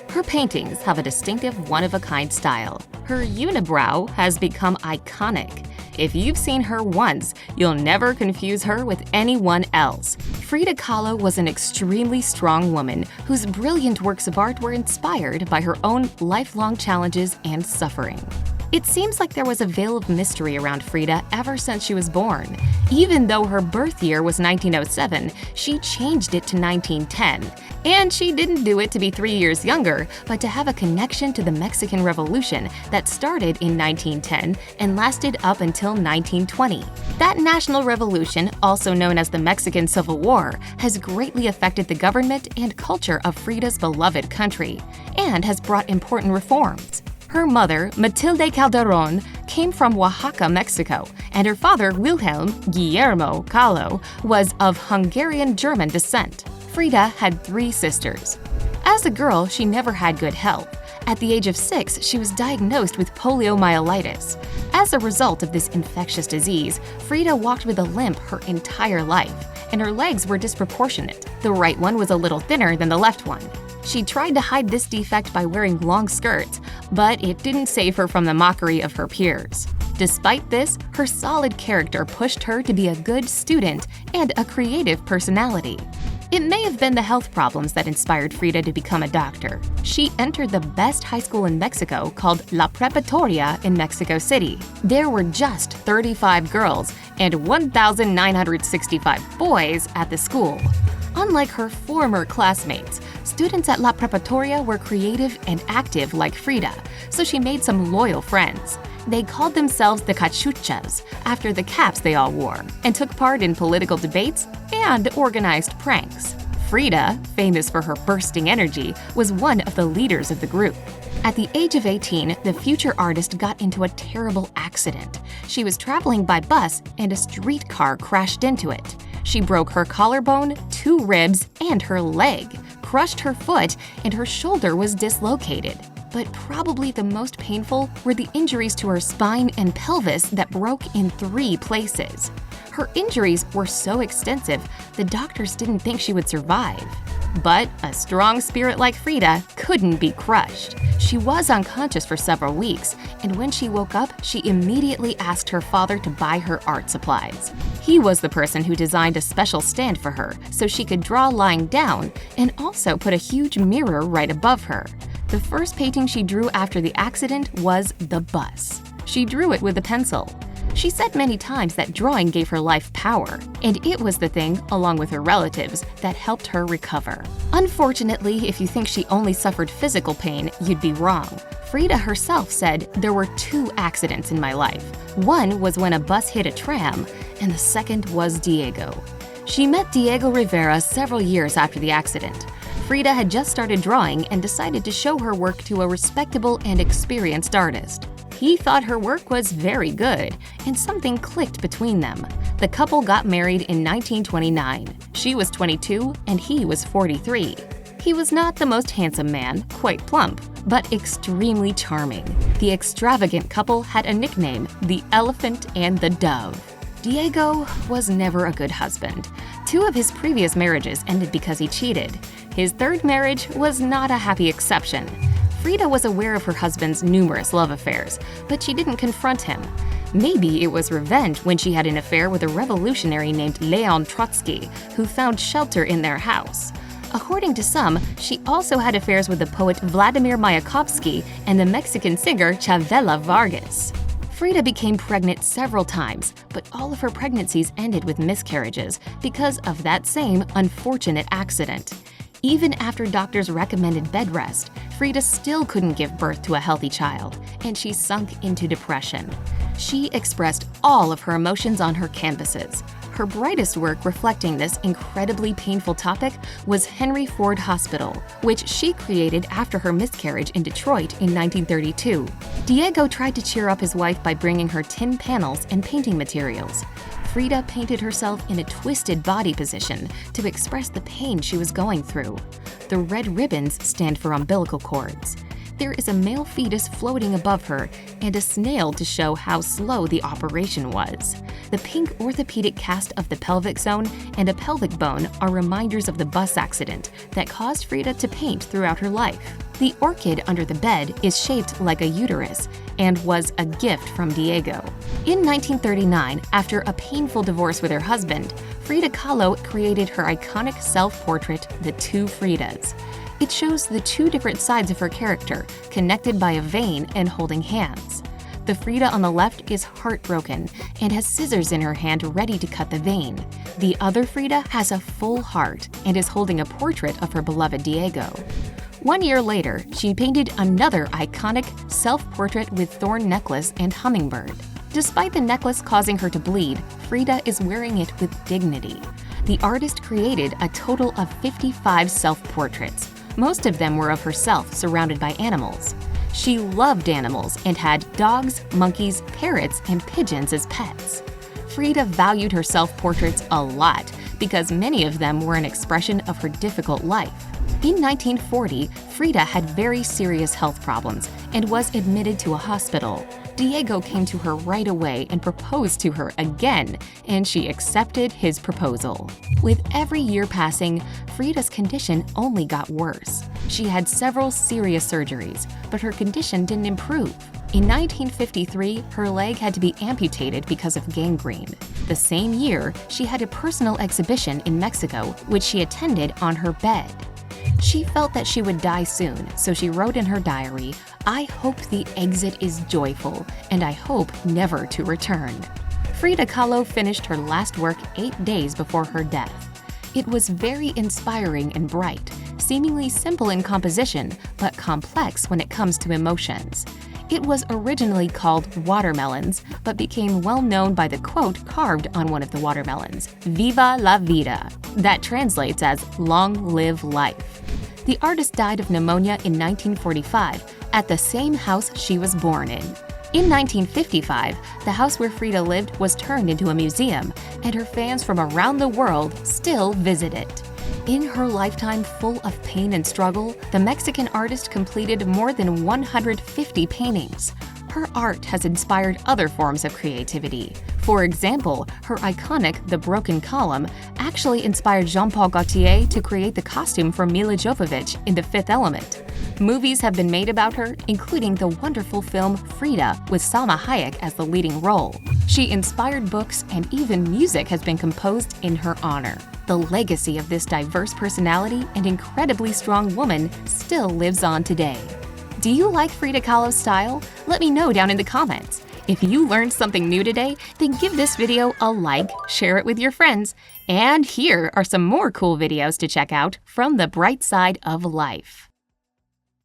Her paintings have a distinctive one-of-a-kind style. Her unibrow has become iconic. If you've seen her once, you'll never confuse her with anyone else. Frida Kahlo was an extremely strong woman whose brilliant works of art were inspired by her own lifelong challenges and suffering. It seems like there was a veil of mystery around Frida ever since she was born. Even though her birth year was 1907, she changed it to 1910. And she didn't do it to be 3 years younger, but to have a connection to the Mexican Revolution that started in 1910 and lasted up until 1920. That national revolution, also known as the Mexican Civil War, has greatly affected the government and culture of Frida's beloved country, and has brought important reforms. Her mother, Matilde Calderon, came from Oaxaca, Mexico, and her father, Wilhelm Guillermo Kahlo, was of Hungarian-German descent. Frida had 3 sisters. As a girl, she never had good health. At the age of 6, she was diagnosed with poliomyelitis. As a result of this infectious disease, Frida walked with a limp her entire life, and her legs were disproportionate. The right one was a little thinner than the left one. She tried to hide this defect by wearing long skirts, but it didn't save her from the mockery of her peers. Despite this, her solid character pushed her to be a good student and a creative personality. It may have been the health problems that inspired Frida to become a doctor. She entered the best high school in Mexico called La Preparatoria in Mexico City. There were just 35 girls and 1,965 boys at the school. Unlike her former classmates, students at La Preparatoria were creative and active like Frida, so she made some loyal friends. They called themselves the Cachuchas, after the caps they all wore, and took part in political debates and organized pranks. Frida, famous for her bursting energy, was one of the leaders of the group. At the age of 18, the future artist got into a terrible accident. She was traveling by bus and a streetcar crashed into it. She broke her collarbone, 2 ribs, and her leg, crushed her foot, and her shoulder was dislocated. But probably the most painful were the injuries to her spine and pelvis that broke in 3 places. Her injuries were so extensive, the doctors didn't think she would survive. But a strong spirit like Frida couldn't be crushed. She was unconscious for several weeks, and when she woke up, she immediately asked her father to buy her art supplies. He was the person who designed a special stand for her so she could draw lying down, and also put a huge mirror right above her. The first painting she drew after the accident was the bus. She drew it with a pencil. She said many times that drawing gave her life power, and it was the thing, along with her relatives, that helped her recover. Unfortunately, if you think she only suffered physical pain, you'd be wrong. Frida herself said, "There were 2 accidents in my life. One was when a bus hit a tram, and the second was Diego." She met Diego Rivera several years after the accident. Frida had just started drawing and decided to show her work to a respectable and experienced artist. He thought her work was very good, and something clicked between them. The couple got married in 1929. She was 22 and he was 43. He was not the most handsome man, quite plump, but extremely charming. The extravagant couple had a nickname, the Elephant and the Dove. Diego was never a good husband. 2 of his previous marriages ended because he cheated. His 3rd marriage was not a happy exception. Frida was aware of her husband's numerous love affairs, but she didn't confront him. Maybe it was revenge when she had an affair with a revolutionary named Leon Trotsky, who found shelter in their house. According to some, she also had affairs with the poet Vladimir Mayakovsky and the Mexican singer Chavela Vargas. Frida became pregnant several times, but all of her pregnancies ended with miscarriages because of that same unfortunate accident. Even after doctors recommended bed rest, Frida still couldn't give birth to a healthy child, and she sunk into depression. She expressed all of her emotions on her canvases. Her brightest work reflecting this incredibly painful topic was Henry Ford Hospital, which she created after her miscarriage in Detroit in 1932. Diego tried to cheer up his wife by bringing her tin panels and painting materials. Frida painted herself in a twisted body position to express the pain she was going through. The red ribbons stand for umbilical cords. There is a male fetus floating above her and a snail to show how slow the operation was. The pink orthopedic cast of the pelvic zone and a pelvic bone are reminders of the bus accident that caused Frida to paint throughout her life. The orchid under the bed is shaped like a uterus and was a gift from Diego. In 1939, after a painful divorce with her husband, Frida Kahlo created her iconic self-portrait, The Two Fridas. It shows the two different sides of her character, connected by a vein and holding hands. The Frida on the left is heartbroken and has scissors in her hand ready to cut the vein. The other Frida has a full heart and is holding a portrait of her beloved Diego. 1 year later, she painted another iconic self-portrait with thorn necklace and hummingbird. Despite the necklace causing her to bleed, Frida is wearing it with dignity. The artist created a total of 55 self-portraits. Most of them were of herself surrounded by animals. She loved animals and had dogs, monkeys, parrots, and pigeons as pets. Frida valued her self-portraits a lot because many of them were an expression of her difficult life. In 1940, Frida had very serious health problems and was admitted to a hospital. Diego came to her right away and proposed to her again, and she accepted his proposal. With every year passing, Frida's condition only got worse. She had several serious surgeries, but her condition didn't improve. In 1953, her leg had to be amputated because of gangrene. The same year, she had a personal exhibition in Mexico, which she attended on her bed. She felt that she would die soon, so she wrote in her diary, "I hope the exit is joyful, and I hope never to return." Frida Kahlo finished her last work 8 days before her death. It was very inspiring and bright, seemingly simple in composition, but complex when it comes to emotions. It was originally called Watermelons, but became well known by the quote carved on one of the watermelons, "Viva la vida," that translates as "Long live life." The artist died of pneumonia in 1945 at the same house she was born in. In 1955, the house where Frida lived was turned into a museum, and her fans from around the world still visit it. In her lifetime full of pain and struggle, the Mexican artist completed more than 150 paintings. Her art has inspired other forms of creativity. For example, her iconic The Broken Column actually inspired Jean-Paul Gaultier to create the costume for Mila Jovovich in The Fifth Element. Movies have been made about her, including the wonderful film Frida with Salma Hayek as the leading role. She inspired books, and even music has been composed in her honor. The legacy of this diverse personality and incredibly strong woman still lives on today. Do you like Frida Kahlo's style? Let me know down in the comments. If you learned something new today, then give this video a like, share it with your friends, and here are some more cool videos to check out from the bright side of life.